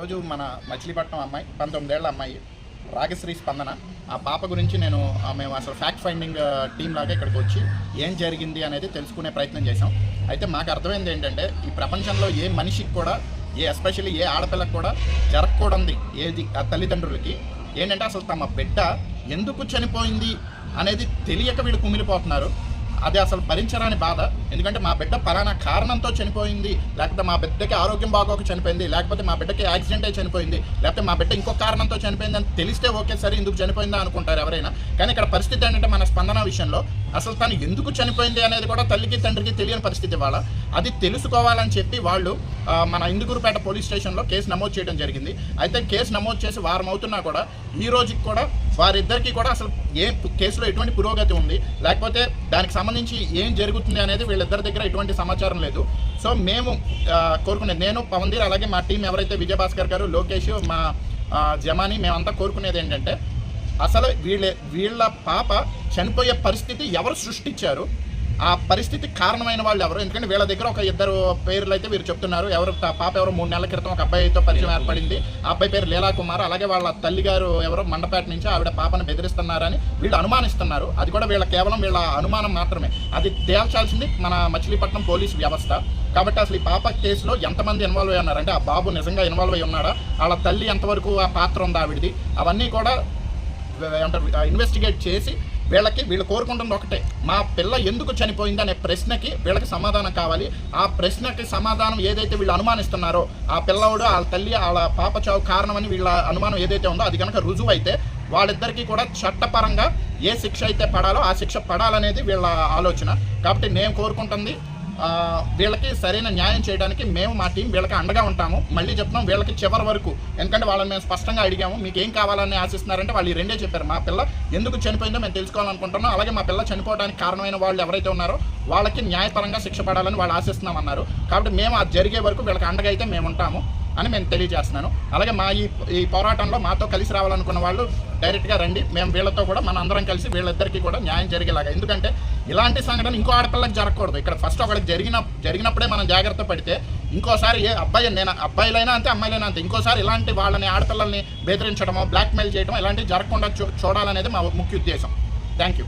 ఈరోజు మన మచిలీపట్నం అమ్మాయి 19 ఏళ్ల అమ్మాయి రాగశ్రీ స్పందన. ఆ పాప గురించి మేము అసలు ఫ్యాక్ట్ ఫైండింగ్ టీమ్ లాగా ఇక్కడికి వచ్చి ఏం జరిగింది అనేది తెలుసుకునే ప్రయత్నం చేసాం. అయితే మాకు అర్థమైంది ఏంటంటే, ఈ ప్రపంచంలో ఏ మనిషికి కూడా, ఎస్పెషల్లీ ఏ ఆడపిల్లకు కూడా జరగకూడదు ఏది ఆ తల్లిదండ్రులకి ఏంటంటే, అసలు తమ బిడ్డ ఎందుకు చనిపోయింది అనేది తెలియక వీళ్ళు కుమిలిపోతున్నారు. అది అసలు భరించరాని బాధ. ఎందుకంటే మా బిడ్డ పలానా కారణంతో చనిపోయింది, లేకపోతే మా బిడ్డకి ఆరోగ్యం బాగోక చనిపోయింది, లేకపోతే మా బిడ్డకి యాక్సిడెంట్ అయి చనిపోయింది, లేకపోతే మా బిడ్డ ఇంకో కారణంతో చనిపోయింది అని తెలిస్తే ఓకే సరే ఎందుకు చనిపోయిందా అనుకుంటారు ఎవరైనా. కానీ ఇక్కడ పరిస్థితి ఏంటంటే, మన స్పందన విషయంలో అసలు తను ఎందుకు చనిపోయింది అనేది కూడా తల్లికి తండ్రికి తెలియని పరిస్థితి. వాళ్ళ అది తెలుసుకోవాలని చెప్పి వాళ్ళు మన ఇందుకూరుపేట పోలీస్ స్టేషన్లో కేసు నమోదు చేయడం జరిగింది. అయితే కేసు నమోదు చేసి వారం అవుతున్నా కూడా ఈ రోజుకి కూడా వారిద్దరికీ కూడా అసలు ఏ కేసులో ఎటువంటి పురోగతి ఉంది, లేకపోతే దానికి సంబంధించి ఏం జరుగుతుంది అనేది వీళ్ళిద్దరి దగ్గర ఎటువంటి సమాచారం లేదు. సో మేము కోరుకునేది, నేను పవన్దీర్ అలాగే మా టీం ఎవరైతే విజయభాస్కర్ గారు, లోకేష్, మా జమాని, మేమంతా కోరుకునేది ఏంటంటే, అసలు వీళ్ళ పాప చనిపోయే పరిస్థితి ఎవరు సృష్టించారు, ఆ పరిస్థితి కారణమైన వాళ్ళు ఎవరు. ఎందుకంటే వీళ్ళ దగ్గర ఒక ఇద్దరు పేర్లు అయితే వీరు చెప్తున్నారు. పాప ఎవరో 3 నెలల క్రితం ఒక అబ్బాయితో పరిచయం ఏర్పడింది. ఆ అబ్బాయి పేరు లీలా కుమార్. అలాగే వాళ్ళ తల్లిగారు ఎవరో మండపేట నుంచి ఆవిడ పాపను బెదిరిస్తున్నారని వీళ్ళు అనుమానిస్తున్నారు. అది కూడా కేవలం వీళ్ళ అనుమానం మాత్రమే. అది తేల్చాల్సింది మన మచిలీపట్నం పోలీసు వ్యవస్థ. కాబట్టి అసలు ఈ పాప కేసులో ఎంతమంది ఇన్వాల్వ్ అయి ఉన్నారంటే, ఆ బాబు నిజంగా ఇన్వాల్వ్ అయి ఉన్నాడా, వాళ్ళ తల్లి ఎంతవరకు ఆ పాత్ర ఉందా ఆవిడది, అవన్నీ కూడా ఇన్వెస్టిగేట్ చేసి వీళ్ళు కోరుకుంటుంది ఒకటే, మా పిల్ల ఎందుకు చనిపోయింది అనే ప్రశ్నకి వీళ్ళకి సమాధానం కావాలి. ఆ ప్రశ్నకి సమాధానం ఏదైతే వీళ్ళు అనుమానిస్తున్నారో, ఆ పిల్లవాడు వాళ్ళ తల్లి వాళ్ళ పాప చావు కారణమని వీళ్ళ అనుమానం ఏదైతే ఉందో అది కనుక రుజువు అయితే వాళ్ళిద్దరికీ కూడా చట్టపరంగా ఏ శిక్ష అయితే పడాలో ఆ శిక్ష పడాలనేది వీళ్ళ ఆలోచన. కాబట్టి నేను కోరుకుంటుంది, వీళ్ళకి సరైన న్యాయం చేయడానికి మేము మా టీం వీళ్ళకి అండగా ఉంటాము. మళ్ళీ చెప్తున్నాం, వీళ్ళకి చివరి వరకు. ఎందుకంటే వాళ్ళని మేము స్పష్టంగా అడిగాము, మీకు ఏం కావాలని ఆశిస్తున్నారంటే వాళ్ళు ఈ రెండే చెప్పారు. మా పిల్ల ఎందుకు చనిపోయిందో మేము తెలుసుకోవాలనుకుంటున్నాం, అలాగే మా పిల్ల చనిపోవడానికి కారణమైన వాళ్ళు ఎవరైతే ఉన్నారో వాళ్ళకి న్యాయపరంగా శిక్ష పడాలని వాళ్ళు ఆశిస్తున్నామన్నారు. కాబట్టి మేము అది జరిగే వరకు వీళ్ళకి అండగా అయితే మేము ఉంటాము అని మేము తెలియజేస్తున్నాను. అలాగే మా ఈ పోరాటంలో మాతో కలిసి రావాలనుకున్న వాళ్ళు డైరెక్ట్గా రండి. మేము వీళ్ళతో కూడా మన అందరం కలిసి వీళ్ళిద్దరికీ కూడా న్యాయం జరిగేలాగా. ఎందుకంటే ఇలాంటి సంఘటన ఇంకో ఆడపిల్లకి జరగకూడదు. ఇక్కడ ఫస్ట్ ఒకటి జరిగినప్పుడే మనం జాగ్రత్త పడితే ఇంకోసారి అబ్బాయిలైనా అంతే, అమ్మాయిలైనా అంతే, ఇంకోసారి ఇలాంటి వాళ్ళని ఆడపిల్లల్ని బెదిరించడమో బ్లాక్మెయిల్ చేయడం ఇలాంటివి జరగకుండా చూడాలనేది మా ముఖ్య ఉద్దేశం. Thank you.